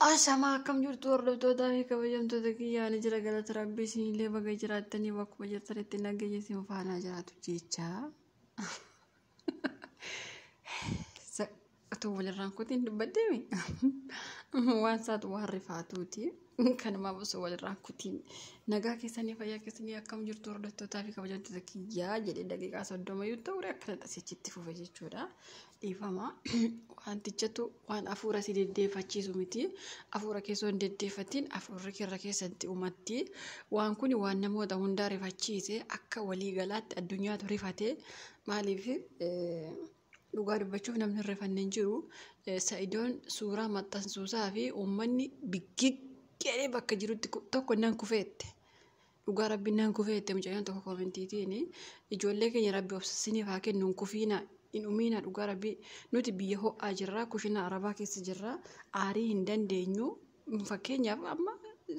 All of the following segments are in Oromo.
Ashamaa akkam jirtu hordoftoota fi kabajamtoota kiyyaa jira galata rabbii isinillee baga jiraattanii bakkuma jirtanitti nagayya isin faana jiraatu jechaa. Otoo walirraan kutiin dubbaddeemi waan isaatu waan rifaatuuti kanumaaf osoo walirraan kutiin nagaa keessanii fayyaa keessanii akkam jirtu hordoftootaa fi kabajamtoota kiyyaa jedhee daqiiqaa 30 yoo ta'u akka tasichitti fufe jechuudha. Dhiifama wantichatu waan afuura si deddeeffachiisu miti afuura keessoo hin deddeeffatiin afuurri kirra keessatti uumatti waan kun waan namoota hundaa rifachiise akka waliigalaatti addunyaatu rifate maaliif dhugaa dubbachuuf namni rifannee jiru Sa'idoon suuraa maxxansuusaa fi uummanni biggee bakka jirutti tokko nan kufeette dhugaa rabbi nan kufeette mucayyoon tokko koomentiitiin ijoollee keenya rabbi obsasiniif haa kennuun kufiina in umiina dhugaa rabbi nuti biyya ho'aa jirra kushina arabaa keessa jirra aarii hin dandeenyu fakkeenyaaf amma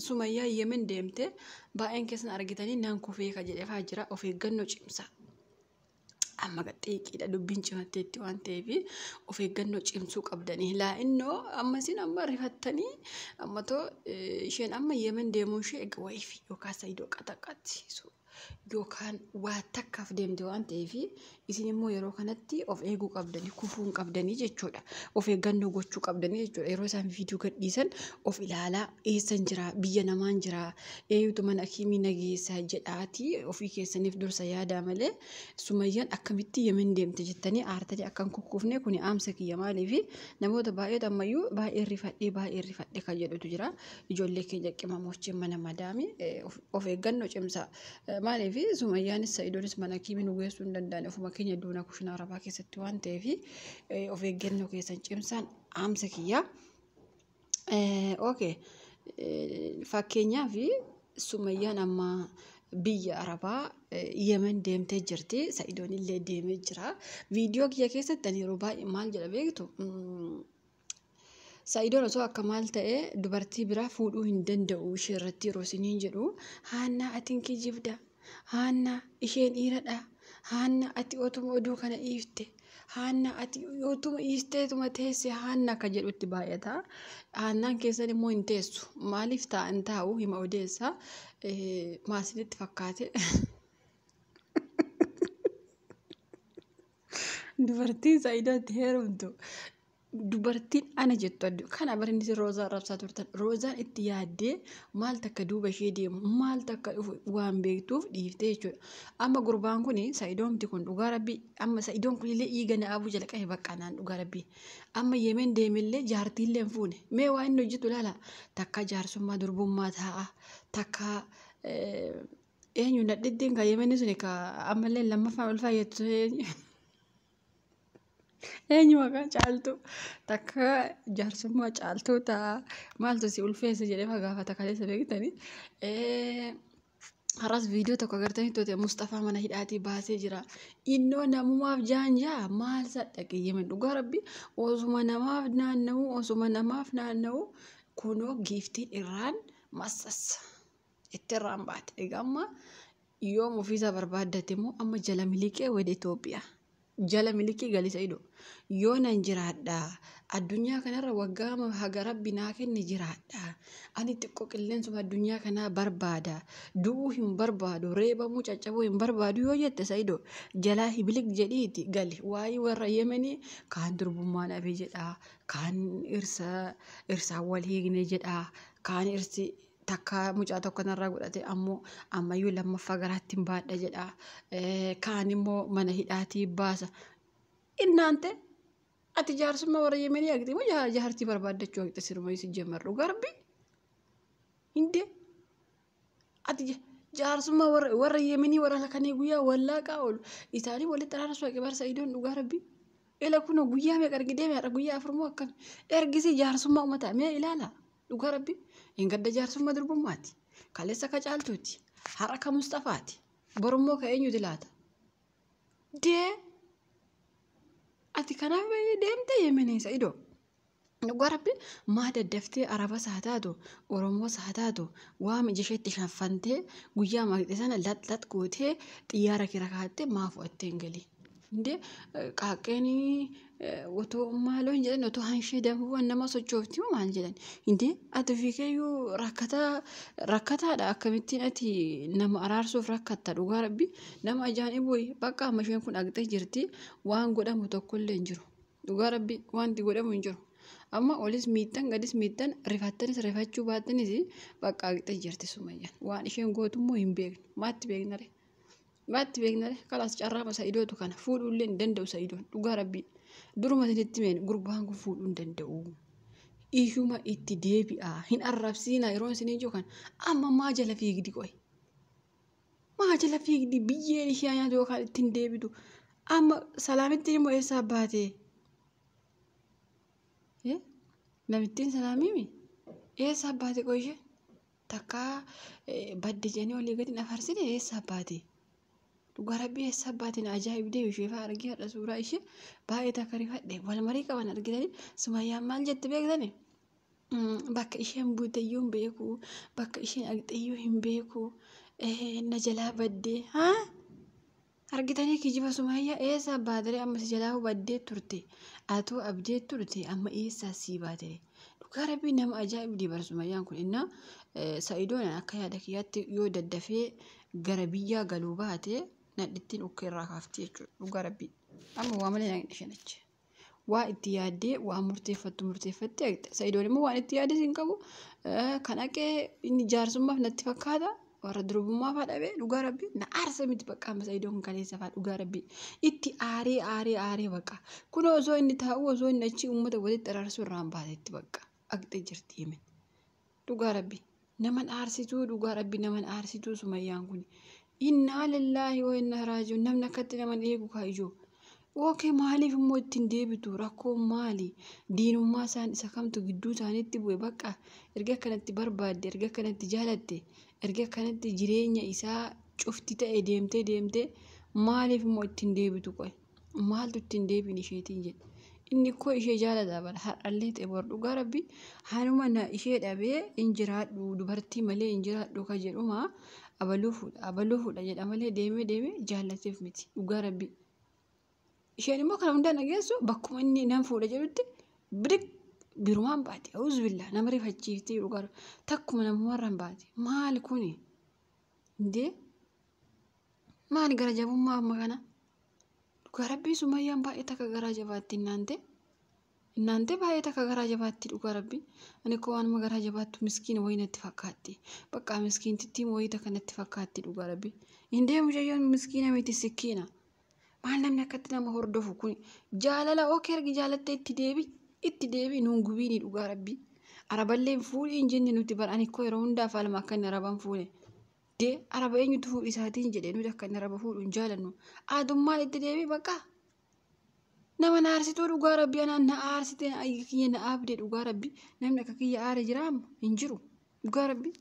Sumayyaa Yemen deemte baay'een keessan argitanii nan kufee ka jedheefaa jira of eeggannoo cimsa. Amma gaxeeqiidha dubbiin cimatteetti waan ta'eef of eeggannoo cimsuu qabdanii laa innoo ammasin amma rifattanii ammatoo isheen amma Yemen deemuu ishee egaa wayifi yookaan Sa'idoo qaxaqachiisu yookaan waa takkaaf deemte waan ta'eef isin immoo yeroo kanatti of eeguu qabdanii kufuun qabdanii jechuudha. Of eeggannoo gochuu qabdanii jechuudha. Yeroo isaan viidiyoo gadhiisan of ilaalaa eessan jira biyya namaan jira eeyutu mana kiimii nageessa jedhaati ofii keessaniif dursa yaadaa malee Sumayyaan akkamitti Yemen deemte jettanii aartanii akkan kukkufne kuni aamsa kiyya maaliif namoota baay'ee ammayyuu baay'ee rifadhe kan jedhutu jira. Ijoollee keenya qimamochiin mana madaami of eeggannoo cimsa maaliif Sumayyaanis Sa'idoonis mana kiimii nu geessuu hin danda'an ofuma keenya duuna kushina arabaa keessatti waan ta'eef of eeggannoo keessan cimsaan aamsa kiyya. Okay. Fakkeenyaaf Sumayyaan amma biyya arabaa Yemen deemtee jirti Sa'idoon illee deemee jira. Viidiyoo kiyya keessatti ani yeroo baay'ee maal jedha beektu Sa'idoon osoo akka maal ta'e dubartii biraa fuudhuu hin danda'u ishee irratti yeroo isiniin jedhu Haannaa atiin kijibda Haannaa isheen dhiiradha Haannaa ati otuma oduu kana dhiifte Haannaa ati otuma dhiisteetuma teesse Haannaa akka jedhutti baay'ata. Haannaan keessan immoo hin teessu maaliif taa'an taa'u hima odeessa maasinitti fakkaate dubartiin Sa'idaatti heerumtu dubartiin ana jettu kana barindisi Roozaa rabsaa turtan Roozaan itti yaaddee maal takka duuba ishee deemu maal takka waan beektuuf dhiiftee jechuudha. Amma gurbaan kun Sa'idoomti kun dhugaa rabbii amma Sa'idoon kun illee dhiiga na'aabuu jala qabe bakka naan dhugaa rabbii amma Yemen deemillee jaartiillee hin fuune mee waa inni hojjetu laala takka jaarsummaa durbummaa taa'a takka eenyu nadhiddiin ka Yemen suni ka ammallee lammaffaan ol fayyattu eenyu maqaa caaltu takka jaarsummaa caaltuu ta'a maaltu si ulfeessa jedhee gaafata kaleessa beektanii har'as viidiyoo tokko agartanii toote Mustafaa mana hidhaatii baasee jira innoo namumaaf jaanjaa maal sadhaqee Yemen dhugaa rabbi osuma namaaf naanna'u kunoo giiftiin irraan massassa itti irraan baate egaa amma yoom ofiisaa barbaaddate immoo amma jala miliqee wede Itoophiyaa. Jala milikii galii Sa'idoo yoo nan jiraadha addunyaa kanarra waggaa haga rabbi naa kenne jiraadha ani xiqqoo qilleensuma addunyaa kanaa barbaada du'uu hin barbaadu reebamuu caccabuu hin barbaadu yoo jette Sa'idoo jalaa hibilik jedhiiti gali waa'ee warra Yemenii kaan durbummaan abee jedha kaan irsaa wal hiikne jedha kaan irsi takka mucaa tokko narraa godhate ammoo ammayyuu lammaffaa garaatti hin baadha jedha kaan immoo mana hidhaatii baasa innaante ati jaarsummaa warra Yemenii agti moo jaartii barbaaddachuu agti sirma isi jemmarru garbi hinde ati jaarsummaa warra Yemenii warra lakanii guyyaa wallaaqa oolu isaanii walitti araarsu haqe bar Sa'idoon dhugaa rabbi ila kuno guyyaa meeqa argidee meeqa guyyaa afurmoo akkam ergisi jaarsummaa uummataa mee ilaala dhugaa rabbi Ingadda jaarsummaa durbummaati kaleessa ka caaltuuti har'a ka Mustafaati borummoo ka eenyuti laata dee ati kanaaf deemte Yemenii Sa'idoo dhugaa rabbi maa daddaftee Arabas haa taatu Oromoos haa taatu waa mijisheetti shanfantee guyyaa maqxee sana lat gootee xiyyaara kira kaattee maa fu'attee hin galii Inde qaaqeen otoo maaloon jedhan otoo hanshee danfuuwwan nama sochoofti moo maal jedhan hindee ati fiikeeyyuu rakkataadha akkamittiin ati nama araarsuuf rakkatta dhugaa rabbi nama ajaa'ibuu bakka amma isheen kun dhaqxee jirti waan godhamu tokkollee hin jiru dhugaa rabbi wanti godhamu hin jiru amma olis miidhan gadis miidhan rifattanis rifachuu baattanis bakka dhaqxee jirti Sumayyaan waan isheen gootummoo hin beeknu maatti beeknare kalaas carraama Sa'idootu kana fuudhullee hin danda'u Sa'idoon dhugaa rabbi duruma sinitti meen gurbaan kun fuudhuu hin danda'u iyyuma itti deebi'a hin arrabsiina yeroo isin ijoo kan amma maa jala fiigdi qoy maa jala fiigdi biyyeen ishee nyaatu yookaan ittiin deebitu amma salaamitti immoo eessaa baate namittiin salaamiimi eessaa baate qoy ishee takka badde janii olii gadi nafarsine eessaa baate dhugaa rabbii eessaa baateen ajaa'ibdee ishee fa'aa argee hadha suuraa ishee baay'ee takka rifadhe wal marii qaban argitanii Sumayyaan maal jette beektani bakka isheen buuteyyuu hin beeku bakka isheen dhaqxeyyuu hin beeku na jalaa baddee argitanii kijiba Sumayyaa eessaa baatere amma si jalaa baddee turte atoo abdee turte amma eessaa sii baatere dhugaa rabbii nama ajaa'ibdii bara Sumayyaan kun innaa Sa'idoon akka yaada kiyyaatti yoo daddafee gara biyyaa galuu baate nadhittiin ukkee irraa kaafti jechuudha dhugaa rabbii amma waa malee naqni isheen achi waa itti yaaddee waa murteeffattee Sa'idoon immoo waan itti yaadde hin qabu kan haqee inni jaarsummaaf natti fakkaata warra durubummaa fa'aa dhabee dhugaa rabbii na aarsa miti bakka amma Sa'idoon kaleessa fa'aa dhugaa rabbii itti aaree bakka kun osoo inni taa'u osoo inni achi uummata walitti araarsuu irraan baatetti bakka aqxee jirti himin dhugaa rabbii naman aarsituu dhugaa rabbii naman aarsituu Sumayyaan kun inna lillahi wa inna raaji'uun namni akkatti naman eegu kaayijoo ookee maaliif immoo ittiin deebitu rakkoo maali diinummaa isaan isa kamtu gidduu isaaniitti bu'e bakka erga kanatti barbaadde erga kanatti jaalatte erga kanatti jireenya isaa cufti ta'e deemtee maaliif immoo ittiin deebitu qoy maaltu ittiin deebiin isheetiin jedhe inni koo ishee jaalataa bara har'allee ta'e bor dhugaa rabbii hanuma na ishee dhabee hin jiraadhu dubartii malee hin jiraadhu ka jedhuma abaluu fuudha jedha malee deemee jaallateef miti dhugaa rabbii isheen immoo kana hundaan dhageessu bakkuma inni nan fuudha jedhutti bidik birumaan baate auzubillah nama rifachiiftee dhugaa takkuma namumarraan baate maali kuni indee maali gara jabummaa amma kana dhugaa rabbii Sumayyaan baay'ee takka garaa jabaatti inaante baay'ee takka garaa jabaatti dhugaa rabbii ani koo waanuma garaa jabaattu miskiina wayii natti fakkaatti bakka miskiintittiin wayii takka natti fakkaatti dhugaa rabbii indee mucayyoon miskiina miti sikkiina maal namni akkatti nama hordofu kun jaalala ookee ergi jaalattee itti deebi nuun gubiini dhugaa rabbii araballee fuudhii hin jenne nuti bara ani koo yeroo hundaaf alma akka inni araban fuudhe dee araba eenyutu fuudhi isaatiin jedhee nuti akka inni araba fuudhu hin jaalannu aadummaan itti deebi bakka nama na aarsituu dhugaa rabbii anaan na aarsitee kiyya na aabdee dhugaa rabbii namni akka kiyya aare jiraama hin jiru dhugaa rabbii